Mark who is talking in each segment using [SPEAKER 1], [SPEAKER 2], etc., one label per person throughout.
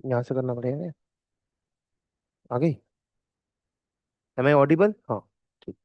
[SPEAKER 1] यहाँ से करना पड़ेगा। आ गई? Am I audible? हाँ। ठीक।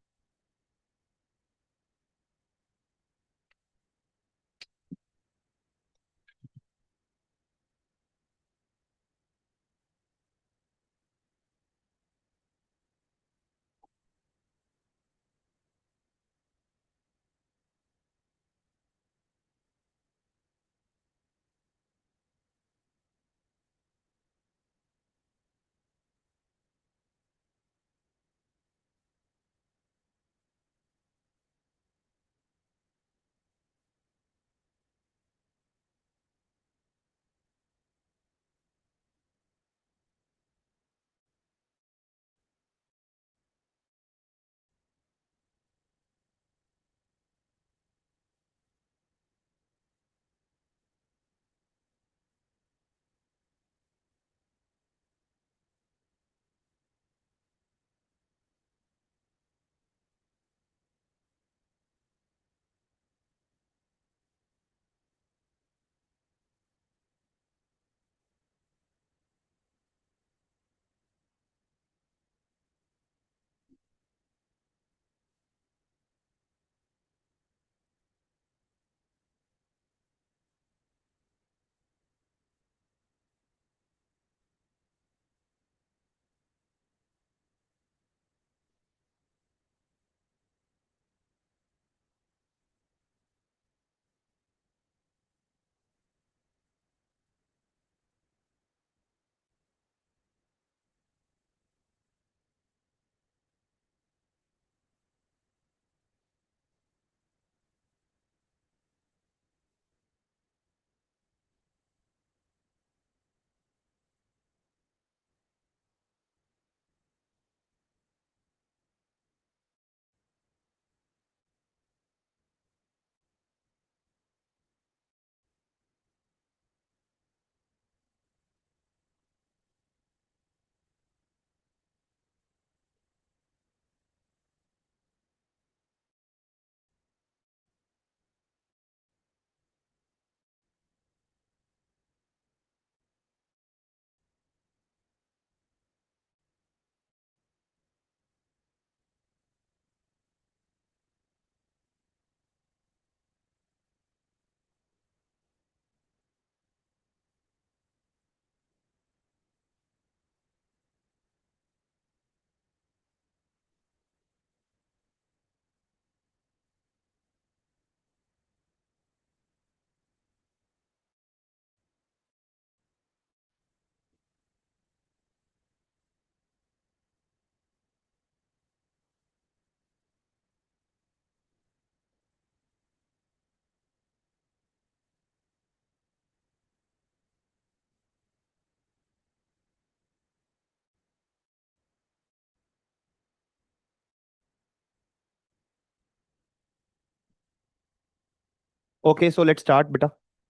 [SPEAKER 1] ओके, सो लेट्स स्टार्ट बेटा।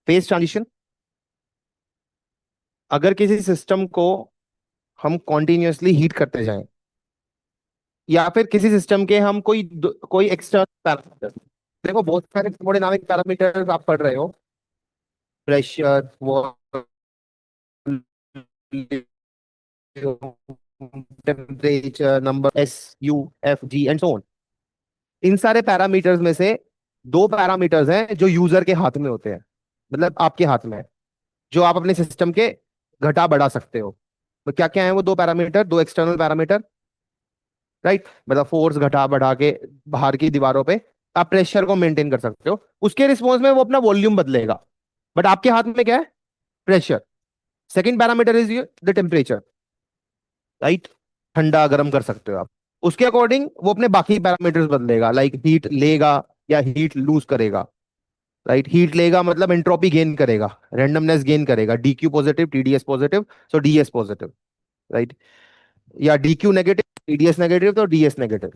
[SPEAKER 1] Phase transition. अगर किसी सिस्टम को हम कॉन्टिन्यूअसली हीट करते जाएं, या फिर किसी सिस्टम के हम कोई एक्सटर्नल पैरामीटर, देखो बहुत सारे थर्मोडायनामिक पैरामीटर आप पढ़ रहे हो, pressure, temperature, number, S, U, F, G and so on. इन सारे पैरामीटर्स में से दो पैरामीटर्स हैं जो यूजर के हाथ में होते हैं, मतलब आपके हाथ में है, जो आप अपने सिस्टम के घटा बढ़ा सकते हो। तो क्या क्या है वो दो पैरामीटर, दो एक्सटर्नल पैरामीटर? राइट, मतलब फोर्स घटा बढ़ा के बाहर की दीवारों पे आप प्रेशर को मेंटेन कर सकते हो, उसके रिस्पॉन्स में वो अपना वॉल्यूम बदलेगा। बट आपके हाथ में क्या है? Pressure. Second parameter is the temperature. Right, ठंडा गर्म कर सकते हो आप। उसके अकॉर्डिंग वो अपने बाकी पैरामीटर्स बदलेगा, लाइक हीट लेगा या हीट लूज करेगा। राइट, हीट लेगा मतलब एंट्रोपी गेन करेगा, रेंडमनेस गेन करेगा, dQ positive, TdS positive, so dS positive. Right, या डीक्यू नेगेटिव, टीडीएस नेगेटिव, तो डीएस नेगेटिव।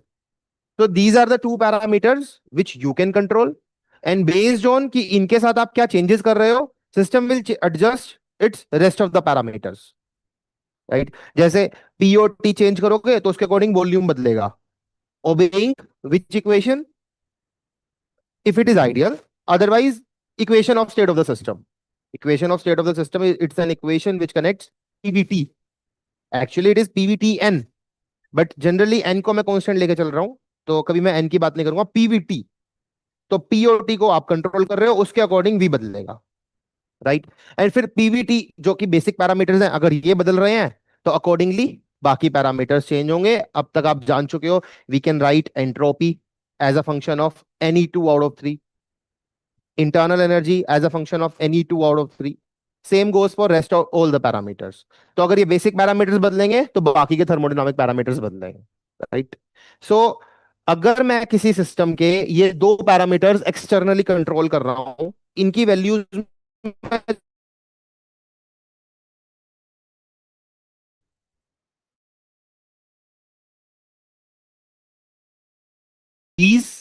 [SPEAKER 1] तो these are the two parameters which you can control, and based on कि इनके साथ आप क्या चेंजेस कर रहे हो, system will adjust its rest of the parameters. Right, जैसे पीओटी चेंज करोगे तो उसके अकॉर्डिंग वॉल्यूम बदलेगा, obeying which equation? if it is ideal, otherwise equation of state of the system. Equation of state of the system is, it's an equation which connects PVT, actually it is PVTN, but generally N को मैं constant लेके चल रहा हूं, तो कभी मैं N की बात नहीं करूंगा, पीवीटी। तो पीओटी को आप कंट्रोल कर रहे हो, उसके अकॉर्डिंग वी बदलेगा, राइट। एंड फिर पीवीटी जो कि बेसिक पैरामीटर्स हैं, अगर ये बदल रहे हैं तो अकॉर्डिंगली बाकी पैरामीटर्स चेंज होंगे। अब तक आप जान चुके हो, we can write entropy as a function of any two out of three, internal energy as a function of any two out of three. Same goes for rest of all the parameters. तो अगर ये basic parameters बदलेंगे तो बाकी के thermodynamic parameters बदलेंगे, right. सो अगर मैं किसी सिस्टम के ये दो पैरामीटर्स एक्सटर्नली कंट्रोल कर रहा हूं, इनकी वैल्यूज 20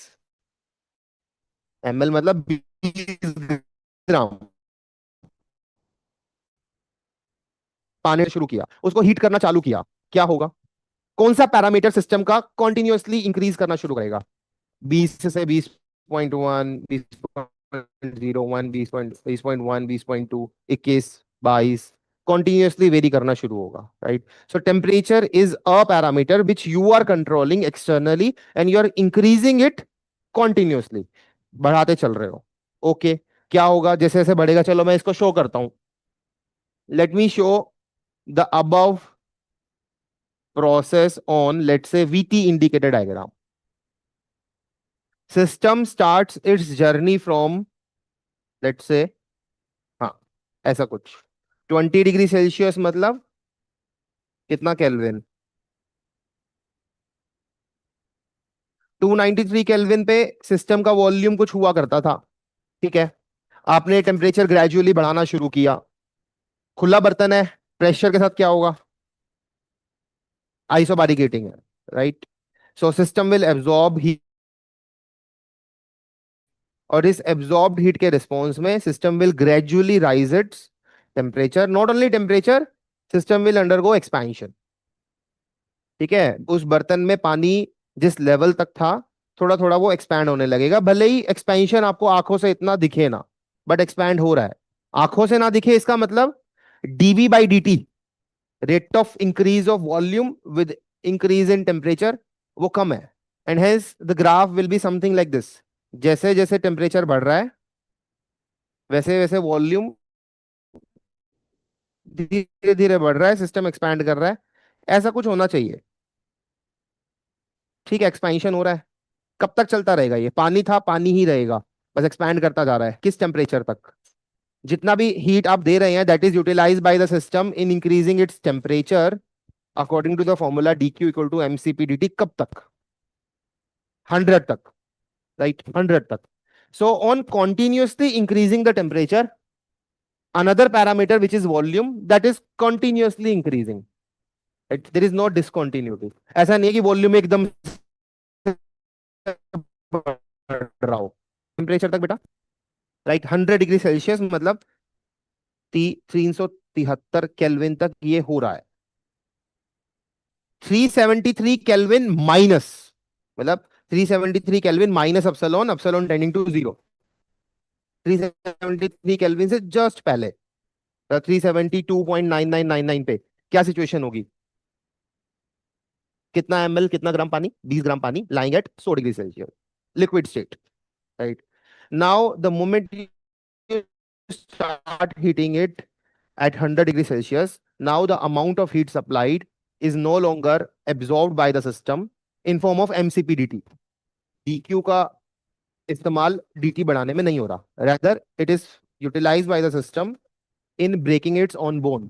[SPEAKER 1] ml, मतलब 20 ग्राम पानी शुरू किया, उसको हीट करना चालू किया, क्या होगा? कौन सा पैरामीटर सिस्टम का कॉन्टिन्यूअसली इंक्रीज करना शुरू करेगा? 20 से 20.1, 20.01, 20.1, 20.2, 21, 22, कॉन्टिन्यूअसली वेरी करना शुरू होगा, right. So temperature is a parameter which you are controlling externally and you are increasing it continuously, बढ़ाते चल रहे हो। ओके क्या होगा जैसे जैसे बढ़ेगा? चलो मैं इसको शो करता हूं, let me show the above process on, let's say, VT indicator diagram. System starts its journey from, let's say, हाँ, ऐसा कुछ 20 डिग्री सेल्सियस, मतलब कितना केल्विन? 293 केल्विन पे सिस्टम का वॉल्यूम कुछ हुआ करता था, ठीक है। आपने टेम्परेचर ग्रेजुअली बढ़ाना शुरू किया, खुला बर्तन है, प्रेशर के साथ क्या होगा? आइसोबारिक हीटिंग है, right. So system will absorb heat, और इस एब्जॉर्ब्ड हीट के रिस्पॉन्स में system will gradually rise its temperature. Not only temperature, system will undergo expansion, ठीक है। उस बर्तन में पानी जिस लेवल तक था, थोड़ा थोड़ा वो एक्सपैंड होने लगेगा, भले ही एक्सपेंशन आपको आंखों से इतना दिखे ना, बट एक्सपैंड हो रहा है। आंखों से ना दिखे इसका मतलब dV by d T, rate of increase of volume with increase in temperature, वो कम है। And hence the graph will be something like this. जैसे जैसे टेम्परेचर बढ़ रहा है, वैसे वैसे वॉल्यूम धीरे धीरे बढ़ रहा है, सिस्टम एक्सपैंड कर रहा है, ऐसा कुछ होना चाहिए, ठीक है। एक्सपेंशन हो रहा है, कब तक चलता रहेगा? ये पानी था, पानी ही रहेगा, बस एक्सपैंड करता जा रहा है। किस टेम्परेचर तक? जितना भी हीट आप दे रहे हैं, that is utilize by the system in increasing its temperature according to the formula d Q equal to m c p d T. कब तक? 100 तक, राइट, 100 तक। So on continuously increasing the temperature, another parameter which is volume, that is continuously increasing, right? There is no discontinuity। ऐसा नहीं है कि volume एकदम बढ़ रहा हो। टेम्परेचर तक बेटा, राइट, 100 डिग्री सेल्सियस, मतलब 373 केल्विन तक ये हो रहा है। 373 केल्विन माइनस, मतलब 373 kelvin minus epsilon, epsilon tending to zero. 373 kelvin से जस्ट पहले 372.9999 पे क्या सिचुएशन होगी? कितना एमएल, कितना ग्राम पानी? 20 ग्राम पानी lying at 100 degree Celsius, liquid state, right. Now the moment you start heating it at 100 degree Celsius, now the amount of heat supplied is no longer absorbed by the system in form of MCPDT। DQ का इस्तेमाल DT बढ़ाने में नहीं हो रहा, rather it is utilized by the system in breaking its own bone,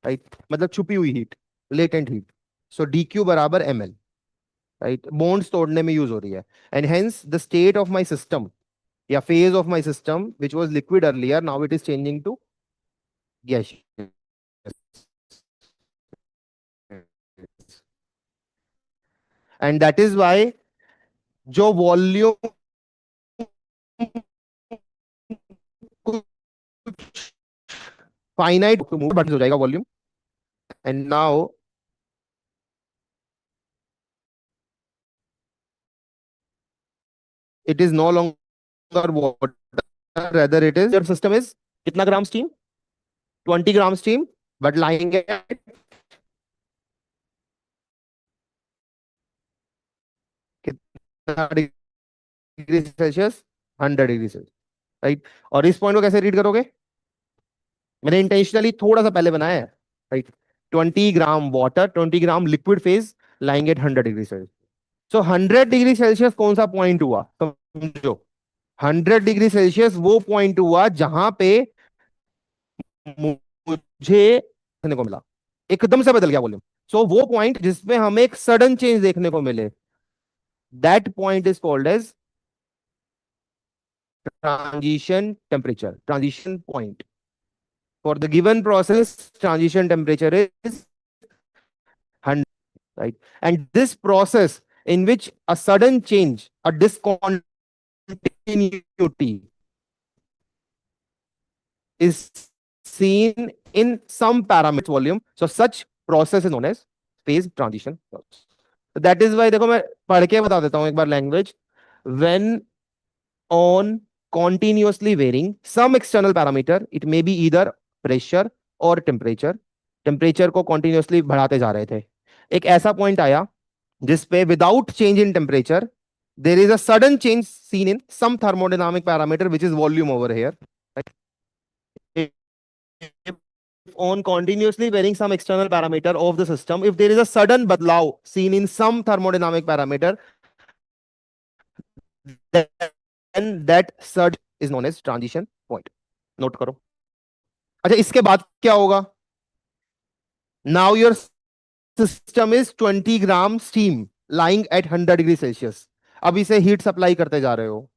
[SPEAKER 1] right? मतलब छुपी हुई हीट, लेटेंट हीट। सो DQ बराबर ML, राइट, बॉन्ड्स तोड़ने में यूज हो रही है। And hence the state of my system या phase of my system which was liquid earlier, now it is changing to gaseous। And that is why जो volume finite move हो जाएगा volume, and now it is no longer water, rather it is your system is कितना gram steam? 20 gram steam but lying at कितना degree Celsius, 100 degree Celsius, right. और इस point को कैसे read करोगे? मैंने इंटेंशनली थोड़ा सा पहले बनाया है, right. 20 gram water, 20 gram liquid phase, lying at 100 degree Celsius. So 100 degree Celsius कौन सा पॉइंट हुआ समझो? 100 डिग्री सेल्सियस वो पॉइंट हुआ जहां पे मुझे देखने को मिला, एकदम से बदल गया वॉल्यूम। सो वो पॉइंट जिसपे हमें एक सडन चेंज देखने को मिले, that point is called as transition temperature, transition point. For the given process transition temperature is 100, right? And this process in which a sudden change, a discontinuity is seen in some parameter volume, so such process is known as phase transition process. So that is why, देखो मैं पढ़ के बता देता हूं एक बार language. When on continuously varying some external parameter, it may be either pressure or temperature, temperature को continuously बढ़ाते जा रहे थे, एक ऐसा पॉइंट आया जिसपे without change in temperature there is a sudden change seen in some thermodynamic parameter which is volume over here, right? If on continuously varying some external parameter of the system, if there is a sudden badlav seen in some thermodynamic parameter, then that surge is known as transition point. Note करो। अच्छा, इसके बाद क्या होगा? Now your system is 20 gram steam lying at 100 degree Celsius. अब इसे heat supply करते जा रहे हो,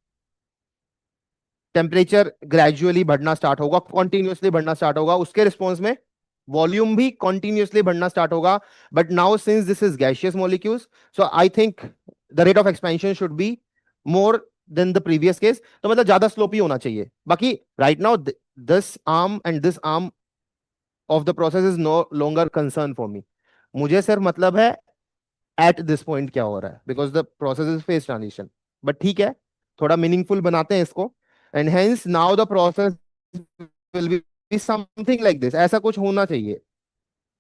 [SPEAKER 1] टेम्परेचर ग्रेजुअली बढ़ना स्टार्ट होगा, कॉन्टिन्यूसली बढ़ना स्टार्ट होगा, उसके रिस्पॉन्स में वॉल्यूम भी कॉन्टिन्यूसली बढ़ना स्टार्ट होगा। But now since this is gaseous molecules, so I think the rate of expansion should be more than the previous case, तो मतलब ज्यादा स्लोप ही होना चाहिए। बाकी right now this arm and this arm of the process is no longer concern for me. मुझे सिर्फ मतलब है एट दिस पॉइंट क्या हो रहा है, because the process is face transition. But ठीक है, थोड़ा मीनिंगफुल बनाते हैं इसको। And hence now the process will be something like this, ऐसा कुछ होना चाहिए।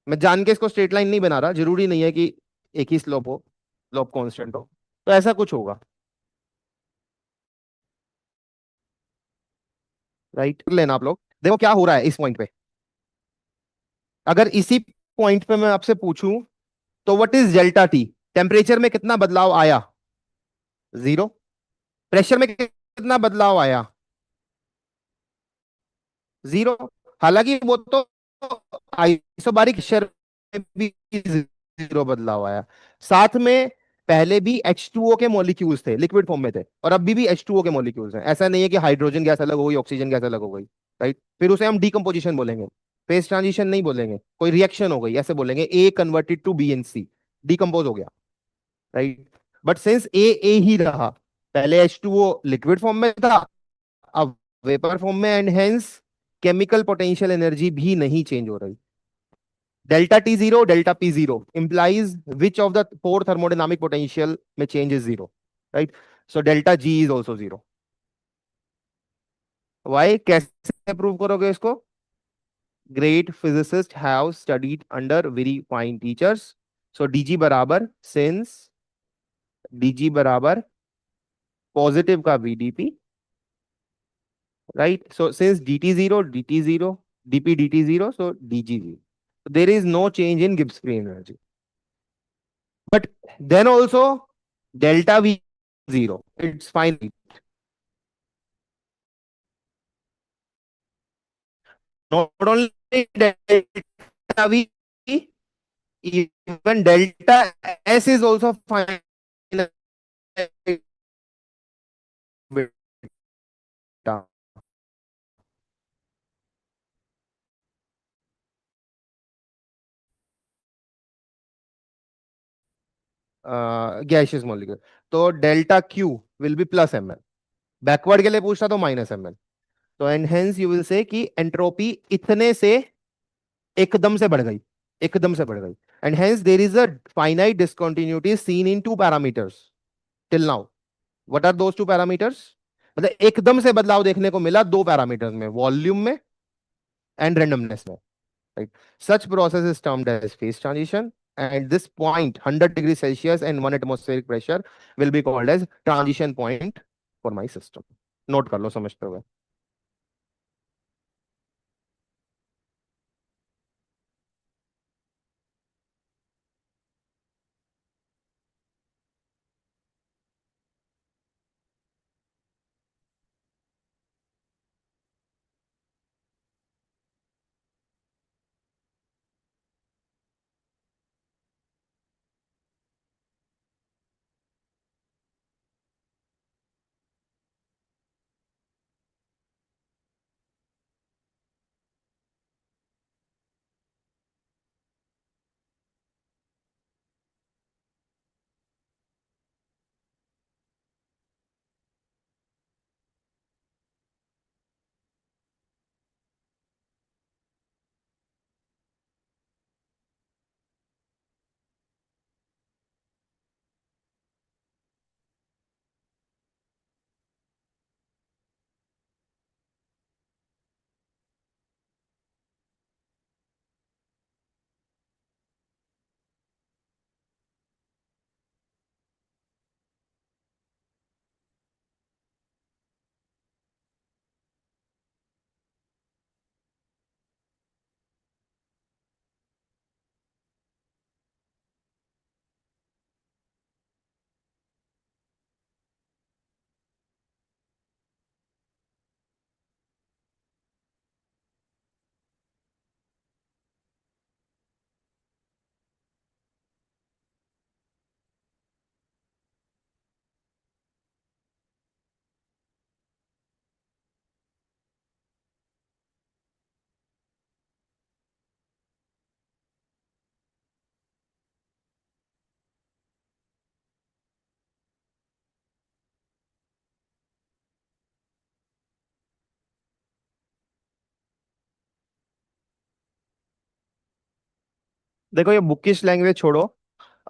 [SPEAKER 1] मैं जान के इसको स्ट्रेट लाइन नहीं बना रहा, जरूरी नहीं है कि एक ही स्लोप हो, स्लोप कांस्टेंट हो, तो ऐसा कुछ होगा, राइट। लेना आप लोग देखो क्या हो रहा है इस पॉइंट पे। अगर इसी पॉइंट पे मैं आपसे पूछूं तो what is delta T? Temperature में कितना बदलाव आया? जीरो। प्रेशर में कितना बदलाव आया? जीरो। हालांकि वो तो आइसोबारिक प्रेशर में भी जीरो बदलाव आया। साथ में पहले भी H2O के मॉलिक्यूल्स थे, लिक्विड फॉर्म में थे, और अभी भी H2O के मॉलिक्यूल्स हैं। ऐसा नहीं है कि हाइड्रोजन गैस अलग हो गई, ऑक्सीजन गैस अलग हो गई, राइट। फिर उसे हम डीकंपोजिशन बोलेंगे, फेस ट्रांजिशन नहीं बोलेंगे, कोई रिएक्शन हो गई ऐसे बोलेंगे, A converted to B and C, decompose हो गया, राइट। बट सिंस ए ही रहा, पहले H2O लिक्विड फॉर्म में था, अब वेपर फॉर्म में, and hence chemical potential energy भी नहीं चेंज हो रही। Delta T zero, delta P zero implies which of the four thermodynamic potential में change is zero, right. So delta G is also zero. Why? कैसे prove करोगे इसको? Great physicist have studied under very fine teachers. So DG बराबर since DG बराबर positive का VDP, right? So since dt 0, dp dt 0, so dg 0. So there is no change in Gibbs free energy. But then also delta v 0. It's fine. Not only delta v, even delta s is also fine. Gaseous molecule, तो delta Q will be plus M L. Backward के लिए पूछता तो minus M L. तो and hence you will say कि entropy इतने से एकदम से बढ़ गई, एकदम से बढ़ गई। And hence there is a finite discontinuity seen in two parameters till now. What are those two parameters? मतलब एकदम से बदलाव देखने को मिला दो पैरामीटर्स में, वॉल्यूम में एंड रेंडमनेस में। right? Such process is termed as phase transition, and this point, 100 degrees Celsius and 1 atmospheric pressure, will be called as transition point for my system. Note कर लो समझते हुए. देखो ये बुकिश लैंग्वेज छोड़ो.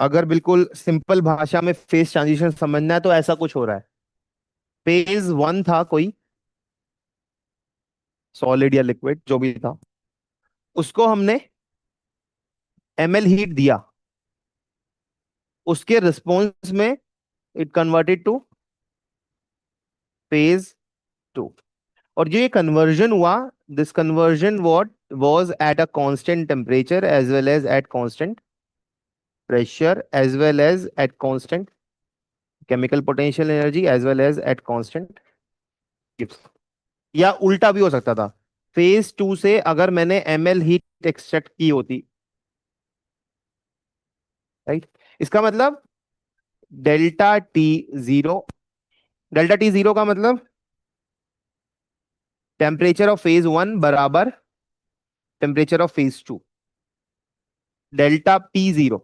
[SPEAKER 1] अगर बिल्कुल सिंपल भाषा में फेस ट्रांजिशन समझना है तो ऐसा कुछ हो रहा है. फेज वन था कोई, सॉलिड या लिक्विड जो भी था, उसको हमने ml हीट दिया. उसके रिस्पॉन्स में it converted two phase two. और जो ये कन्वर्जन हुआ, this conversion what was at a constant temperature as well as at constant pressure as well as at constant chemical potential energy as well as at constant Gibbs. या उल्टा भी हो सकता था. फेज टू से अगर मैंने ml हीट एक्सट्रैक्ट की होती, राइट, इसका मतलब delta T zero. Delta T zero का मतलब टेम्परेचर ऑफ फेज वन बराबर temperature of phase two. Delta P zero,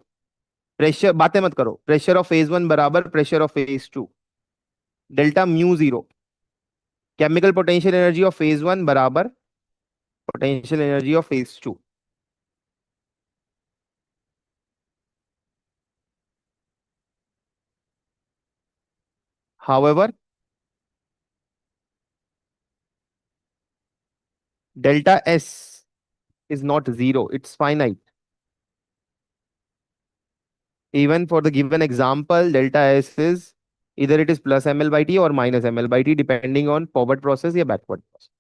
[SPEAKER 1] pressure, बातें मत करो, प्रेशर ऑफ फेज वन बराबर pressure of phase two. Delta mu zero, chemical potential energy of phase one बराबर potential energy of phase two. However delta S is not zero, it's finite. Even for the given example, delta S is either it is plus ml by T or minus ml by T depending on forward process या backward process.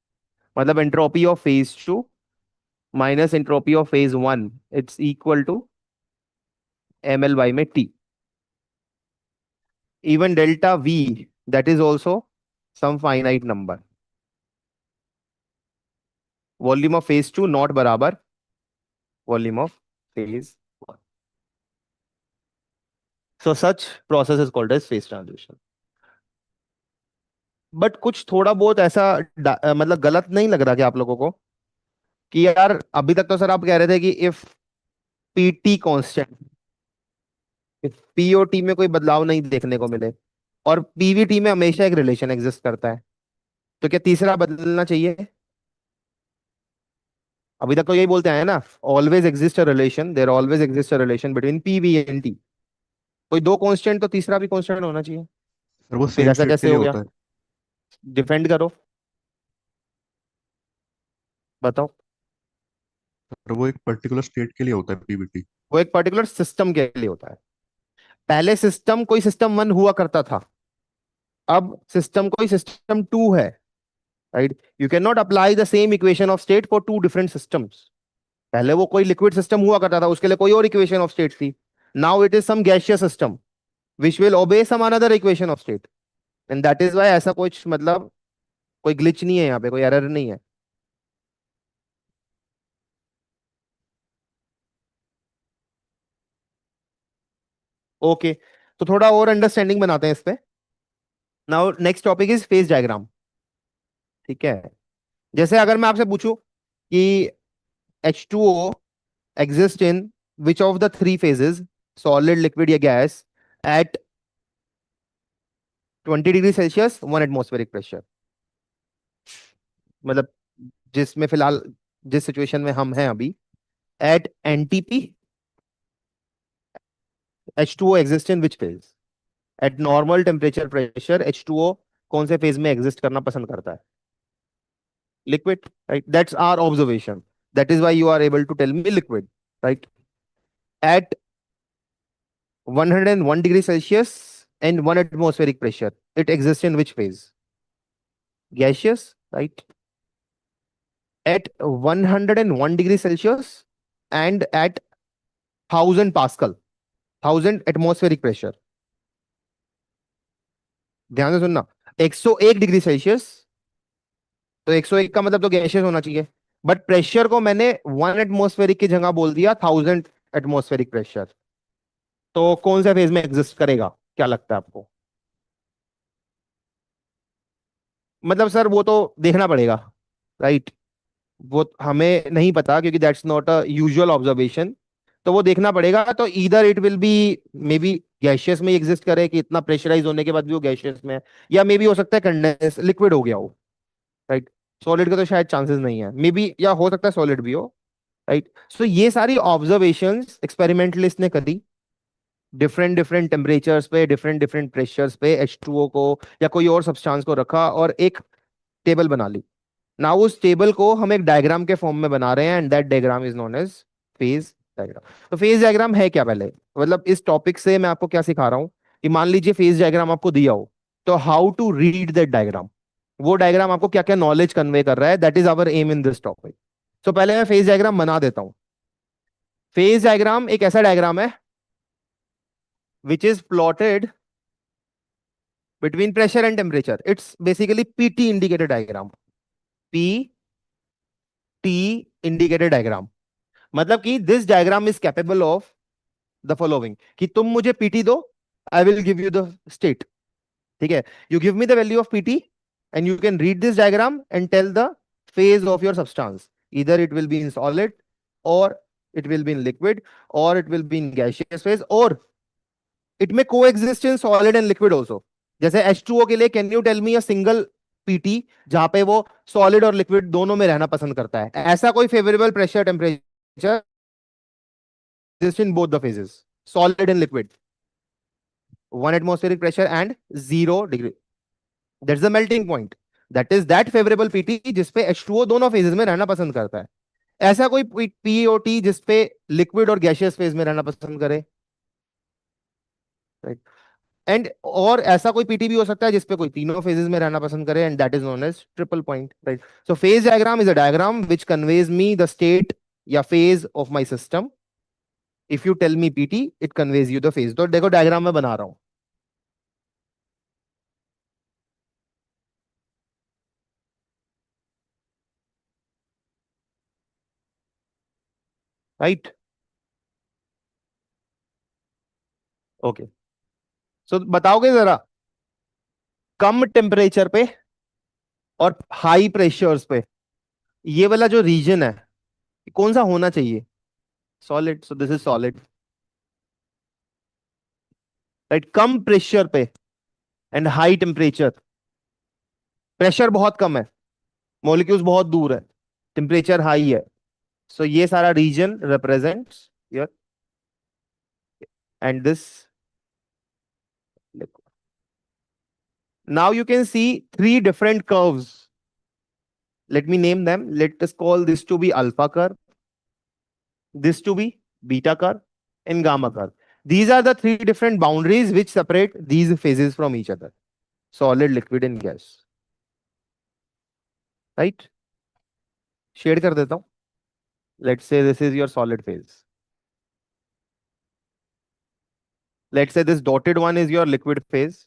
[SPEAKER 1] मतलब entropy of phase 2 minus entropy of phase 1, it's equal to ml by में T. Even delta V, that is also some finite number. Volume of phase 2 not बराबर volume of phase 1. So such process is called as phase transition. But कुछ थोड़ा बहुत ऐसा मतलब गलत नहीं लग रहा कि आप लोगों को, कि यार अभी तक तो सर आप कह रहे थे कि if PT constant, if POT में कोई बदलाव नहीं देखने को मिले और पीवीटी में हमेशा एक रिलेशन एग्जिस्ट करता है, तो क्या तीसरा बदलना चाहिए? अभी तक तो यही बोलते आए ना, always exist a relation, there always exist a relation between PV and T. कोई दो कांस्टेंट तो तीसरा भी कांस्टेंट होना चाहिए.
[SPEAKER 2] सर वो
[SPEAKER 1] फिर
[SPEAKER 2] सेम
[SPEAKER 1] ऐसा
[SPEAKER 2] स्टेट के
[SPEAKER 1] कैसे
[SPEAKER 2] लिए
[SPEAKER 1] हो गया?
[SPEAKER 2] होता है.
[SPEAKER 1] डिफेंड करो, बताओ.
[SPEAKER 2] और वो एक पर्टिकुलर स्टेट के लिए होता है पीबीटी।
[SPEAKER 1] वो एक पर्टिकुलर सिस्टम के लिए होता है। पहले सिस्टम कोई सिस्टम वन हुआ करता था, अब सिस्टम कोई सिस्टम टू है। Right, you can not apply the same equation of state for two different systems. पहले वो कोई लिक्विड सिस्टम हुआ करता था, उसके लिए कोई और इक्वेशन ऑफ स्टेट थी। Now it is some gaseous system which will obey some another equation of state. And that is why ऐसा कुछ मतलब कोई ग्लिच नहीं है यहाँ पे, कोई एरर नहीं है। ओके, तो थोड़ा और अंडरस्टैंडिंग बनाते हैं इस पे। Now next topic is phase diagram. ठीक है, जैसे अगर मैं आपसे पूछूं कि H2O exist in which of the three phases, solid, liquid या gas, at 20 degree Celsius 1 atmospheric pressure. मतलब जिसमें फिलहाल जिस सिचुएशन में हम हैं अभी, at NTP H2O exist in which phase, eight normal temperature pressure H2O कौन से फेज में एग्जिस्ट करना पसंद करता है? Liquid, right, that's our observation, that is why you are able to tell me liquid, right. At 101 degree Celsius and 1 atmospheric pressure, it exists in which phase? Gaseous, right? At 101 degree Celsius and at 1000 Pascal, 1000 atmospheric pressure। ध्यान से सुनना, 101 degree Celsius, तो 101 का मतलब तो gaseous होना चाहिए, but pressure को मैंने 1 एटमॉस्फेरिक की जगह बोल दिया 1000 एटमॉस्फेरिक प्रेशर। तो कौन सा फेज में एग्जिस्ट करेगा, क्या लगता है आपको? मतलब सर वो तो देखना पड़ेगा, राइट, वो हमें नहीं पता क्योंकि that's not a usual observation. तो वो देखना पड़ेगा, तो इधर it will be may be gaseous में एग्जिस्ट करे कि इतना प्रेशराइज होने के बाद भी वो गैशियस में है, या मे बी हो सकता है कंडेंस लिक्विड हो गया हो, राइट। सॉलिड का तो शायद चांसेस नहीं है, मे बी, या हो सकता है सॉलिड भी हो, राइट। सो ये सारी ऑब्जर्वेशंस एक्सपेरिमेंटलिस्ट ने करी, डिफरेंट डिफरेंट टेम्परेचर्स पे, डिफरेंट डिफरेंट प्रेशर्स पे H2O को या कोई और सब्सटेंस को रखा और एक टेबल बना ली। नाउ उस टेबल को हम एक डायग्राम के फॉर्म में बना रहे हैं, and that diagram is known as phase diagram. तो फेज डायग्राम है क्या पहले, मतलब इस टॉपिक से मैं आपको क्या सिखा रहा हूं कि मान लीजिए फेज डायग्राम आपको दिया हो, तो how to read that diagram, वो डायग्राम आपको क्या क्या नॉलेज कन्वे कर रहा है, that is our aim in this topic. तो पहले मैं फेज डायग्राम बना देता हूं। फेज डायग्राम एक ऐसा डायग्राम है which is plotted between pressure and temperature, it's basically PT indicated diagram. P T indicated diagram, मतलब कि this diagram is capable of the following, कि तुम मुझे पीटी दो, I will give you the state. ठीक है, you give me the value of PT and you can read this diagram and tell the phase of your substance, either it will be in solid, or it will be in liquid, or it will be in gaseous phase, or it may coexist in solid and liquid also। जैसे H2O के लिए can you tell me a single PT जहां पे वो solid और liquid दोनों में रहना पसंद करता है, ऐसा कोई favourable pressure temperature exist in both the phases, solid and liquid, 1 atmospheric pressure and 0 degree, that's the melting point, that is that favorable pt जिसपे H2O दोनों phases में रहना पसंद करता है। ऐसा कोई POT जिसपे लिक्विड और गैसियस फेज में रहना पसंद करे, राइट। एंड और ऐसा कोई पीटी भी हो सकता है जिसपे कोई तीनों फेजेस में रहना पसंद करे, and that is known as triple point, right. So phase diagram is a diagram which conveys me the state या phase of my system. If you tell me PT, it conveys you the phase. तो देखो diagram में बना रहा हूं, right. Okay, सो बताओगे जरा, कम temperature पे और हाई प्रेशर्स पे ये वाला जो रीजन है कौन सा होना चाहिए? Solid, so this is solid, right. Come pressure पे एंड हाई टेम्परेचर, प्रेशर बहुत कम है, मॉलिक्यूल्स बहुत दूर है, टेम्परेचर हाई है, सो ये सारा region represents your, and this, now you can see three different curves, let me name them, let us call this to be alpha curve, this to be beta curve and gamma curve. These are the three different boundaries which separate these phases from each other: solid, liquid and gas. Right? Shade कर देता हूं. Let's say this is your solid phase. Let's say this dotted one is your liquid phase.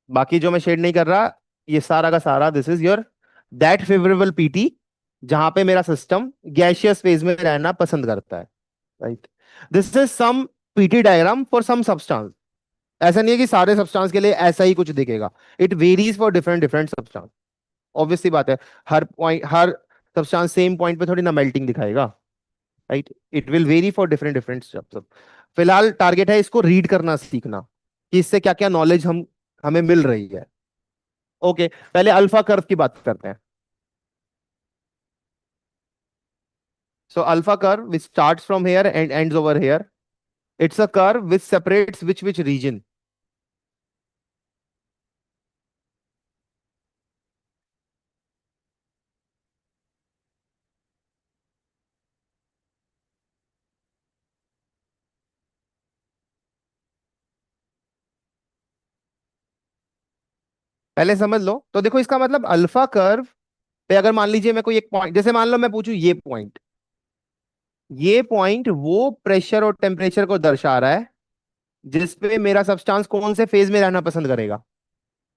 [SPEAKER 1] बाकी जो मैं shade नहीं कर रहा, ये सारा का सारा this is your that favourable PT, जहां पे मेरा सिस्टम गैशियस फेज में रहना पसंद करता है. Right? This is some PT diagram for some substance. ऐसा नहीं है कि सारे सब्सटेंस के लिए ऐसा ही कुछ दिखेगा. It varies for different different substance. Obviously बात है, हर पॉइंट, हर सब्सटेंस सेम पॉइंट पे थोड़ी ना मेल्टिंग दिखाएगा. Right? It will very for different different सब. फिलहाल टारगेट है इसको रीड करना सीखना, कि इससे क्या क्या नॉलेज हमें मिल रही है. ओके, पहले अल्फा कर्व की बात करते हैं. So alpha curve which starts from here and ends over here. It's a curve which separates which region. पहले समझ लो. तो देखो, इसका मतलब अल्फा कर्व पे अगर मान लीजिए मैं कोई एक पॉइंट, जैसे मान लो मैं पूछूं ये पॉइंट वो प्रेशर और टेम्परेचर को दर्शा रहा है जिसपे मेरा सब्सटेंस कौन से फेज में रहना पसंद करेगा?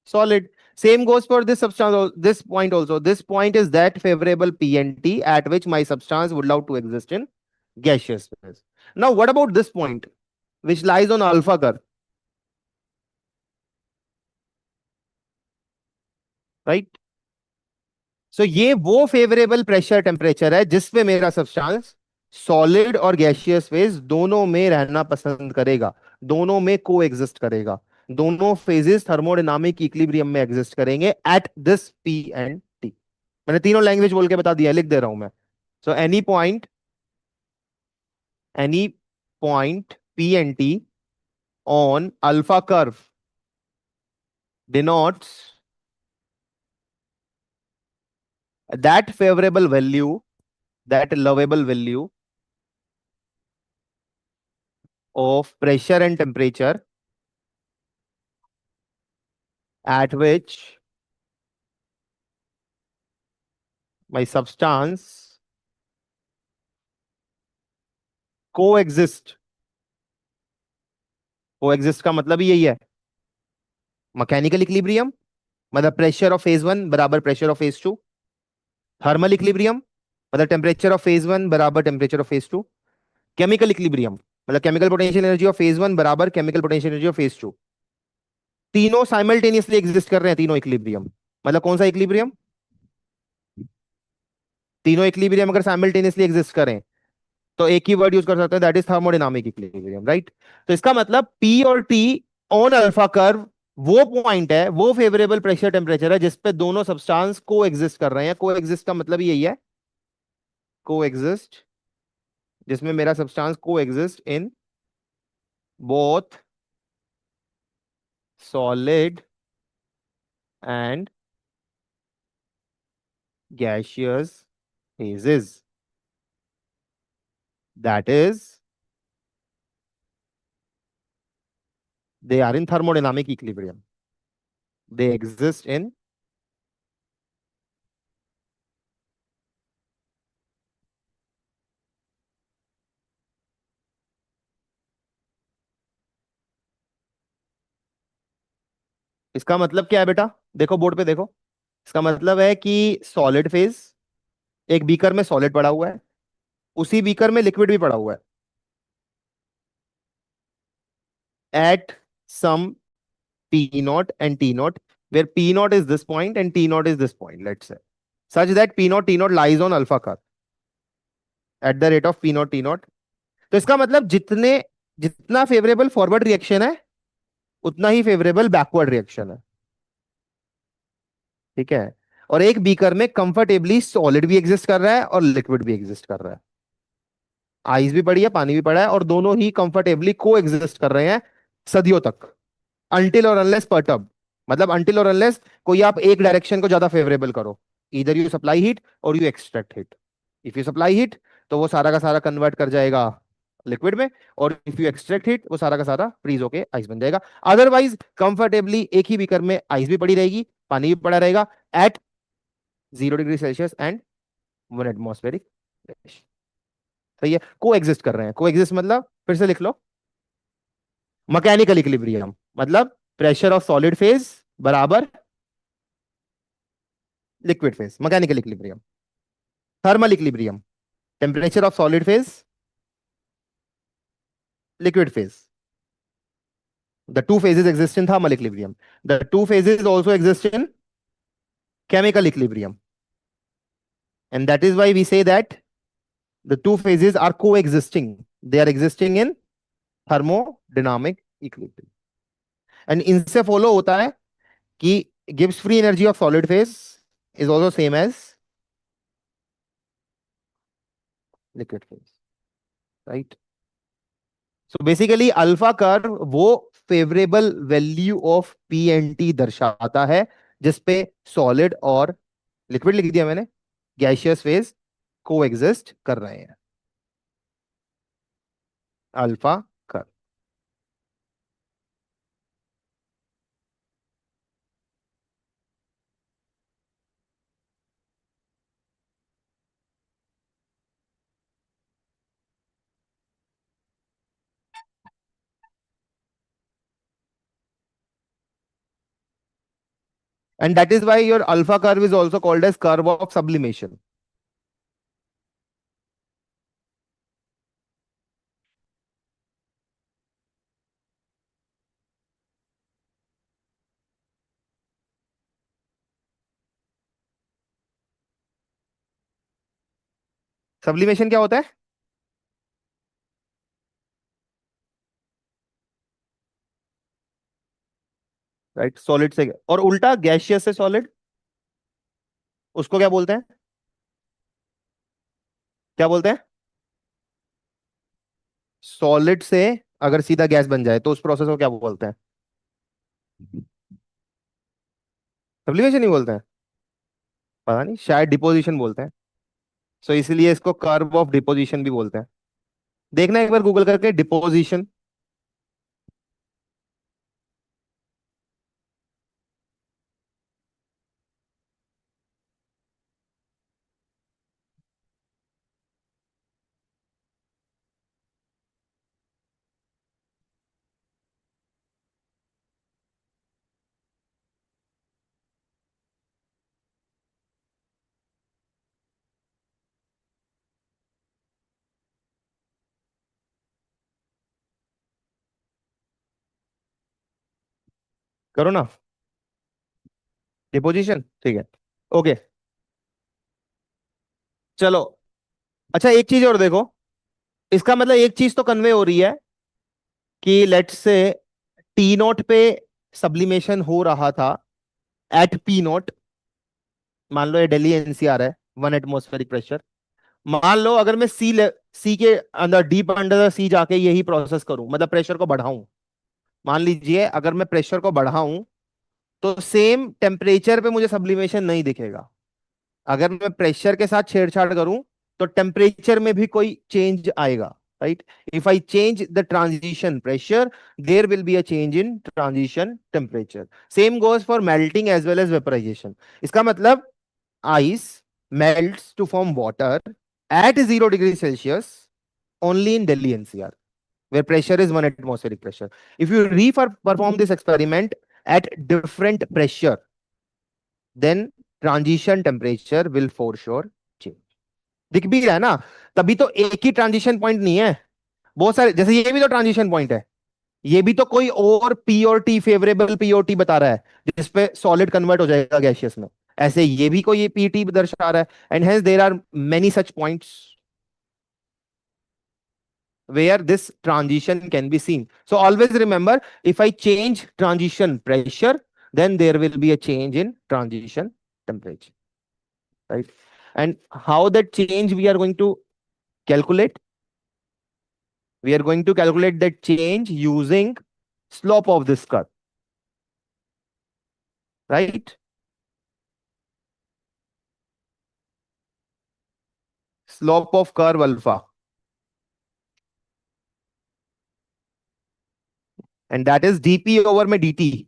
[SPEAKER 1] Solid. Same goes for this substance, this point also. This point is that favorable PNT at which my substance would love to exist in gaseous phase. Now what about this point which lies on alpha curve? Right? सो ये वो favourable pressure temperature है जिसपे मेरा substance solid और gaseous phase दोनों में रहना पसंद करेगा, दोनों में को एग्जिस्ट करेगा, दोनों फेजेस थर्मोडायनामिक इक्विलिब्रियम में एग्जिस्ट करेंगे at this P and T. मैंने तीनों लैंग्वेज बोल के बता दिया, लिख दे रहा हूं मैं. So any point P and T on alpha curve denotes that favorable value, that lovable value of pressure and temperature at which my substance coexist. Coexist का मतलब ही यही है, मैकेनिकल इक्विलिब्रियम मतलब प्रेशर ऑफ फेज वन बराबर pressure of phase two. Thermal equilibrium मतलब temperature of phase one बराबर temperature of phase two. Chemical equilibrium मतलब chemical potential energy of phase one बराबर chemical potential energy of phase two. तीनों simultaneously exist कर रहे हैं, तीनों इक्विलिब्रियम. मतलब कौन सा इक्विलिब्रियम? तीनों इक्विलिब्रियम अगर साइमल्टेनियसली एग्जिस्ट करें तो एक ही वर्ड यूज कर सकते हैं, that is thermodynamic equilibrium. Right? तो इसका मतलब पी और टी ऑन अल्फा कर्व वो पॉइंट है, वो फेवरेबल प्रेशर टेम्परेचर है जिसपे दोनों सब्सटेंस को एग्जिस्ट कर रहे हैं. को एग्जिस्ट का मतलब यही है, को एग्जिस्ट, जिसमें मेरा सब्सटेंस को exist in both solid and gaseous phases. That is, they are in thermodynamic equilibrium. They exist in इसका मतलब क्या है बेटा? देखो बोर्ड पे देखो. इसका मतलब है कि सॉलिड फेज, एक बीकर में सॉलिड पड़ा हुआ है, उसी बीकर में लिक्विड भी पड़ा हुआ है. At some P naught and T naught, where P naught is this point and T naught is this point, let's say, such that P naught T naught lies on alpha curve at the rate of P naught T naught. तो इसका मतलब जितना favourable forward reaction है उतना ही favourable backward reaction है. ठीक है? और एक बीकर में कंफर्टेबली सॉलिड भी एग्जिस्ट कर रहा है और लिक्विड भी एग्जिस्ट कर रहा है. आइस भी पड़ी है, पानी भी पड़ा है, और दोनों ही कंफर्टेबली को एग्जिस्ट कर रहे हैं सदियों तक, अनटिल और अनलेस परटर्ब, मतलब अनटिल और अनलेस कोई आप एक डायरेक्शन को ज्यादा फेवरेबल करो, इधर यू सप्लाई हीट और you extract heat. If you supply heat तो वो सारा का सारा कन्वर्ट कर जाएगा लिक्विड में, और इफ यू एक्सट्रैक्ट हीट वो सारा का सारा फ्रीज होके आइस बन जाएगा। अदरवाइज कंफर्टेबली एक ही बीकर में आइस भी पड़ी रहेगी, पानी भी पड़ा रहेगा, at 0 degree Celsius and 1 atmospheric. सही है, को एग्जिस्ट कर रहे हैं। को एग्जिस्ट मतलब फिर से लिख लो, मैकेनिकल इक्विलिब्रियम मतलब प्रेशर ऑफ सॉलिड फेज बराबर liquid phase, mechanical equilibrium. Thermal equilibrium, temperature of solid phase, liquid phase. The two phases exist in thermal equilibrium. The two phases also exist in chemical equilibrium. And that is why we say that the two phases are coexisting. They are existing in thermodynamic equilibrium. And इनसे follow होता है कि Gibbs free energy of solid phase is also same as liquid phase, right? So basically alpha curve वो favourable value of P N T दर्शाता है जिसपे solid और liquid लिख दिया मैंने, गैसियस फेज को एग्जिस्ट कर रहे हैं, alpha curve. And that is why your alpha curve is also called as curve of sublimation. Sublimation क्या होता है? राइट, सॉलिड से, और उल्टा गैसियस से सॉलिड, उसको क्या बोलते हैं? क्या बोलते हैं? सॉलिड से अगर सीधा गैस बन जाए तो उस प्रोसेस को क्या बोलते हैं? सब्लिमेशन ही बोलते हैं? पता नहीं, शायद डिपोजिशन बोलते हैं। सो इसलिए इसको कर्व ऑफ डिपोजिशन भी बोलते हैं। देखना एक बार गूगल करके, डिपोजिशन। करो ना, डिपोजिशन, ठीक है। ओके, चलो। अच्छा एक चीज और देखो, इसका मतलब एक चीज तो कन्वे हो रही है कि लेट से टी नोट पे सब्लिमेशन हो रहा था एट पी नोट। मान लो ये दिल्ली एनसीआर है, 1 एटमॉस्फेरिक प्रेशर। मान लो अगर मैं सी के अंदर, डीप अंडर द सी जाके यही प्रोसेस करूं, मतलब प्रेशर को बढ़ाऊं। मान लीजिए अगर मैं प्रेशर को बढ़ाऊं तो सेम टेम्परेचर पे मुझे सब्लिमेशन नहीं दिखेगा। अगर मैं प्रेशर के साथ छेड़छाड़ करूं तो टेम्परेचर में भी कोई चेंज आएगा, right? If I change the transition pressure, there will be a change in transition temperature. Same goes for melting as well as vaporisation. इसका मतलब ice melts to form water at 0 degrees Celsius only in Delhi NCR, where pressure is 1 atmospheric pressure. If you perform this experiment at different pressure, then transition temperature will for sure change. दिख भी रहा है ना? तभी तो एक ही transition point नहीं है, बहुत सारे, जैसे ये भी तो ट्रांजिशन पॉइंट है। ये भी तो कोई और पी और टी, फेवरेबल पी और टी बता रहा है जिसपे सॉलिड कन्वर्ट हो जाएगा गैसियस में। ऐसे ये भी कोई पीटी दर्शा रहा है, and hence there are many such points where this transition can be seen. So always remember, if I change transition pressure, then there will be a change in transition temperature, right? And how that change we are going to calculate? We are going to calculate that change using slope of this curve, right? Slope of curve alpha, and that is dp over में dt.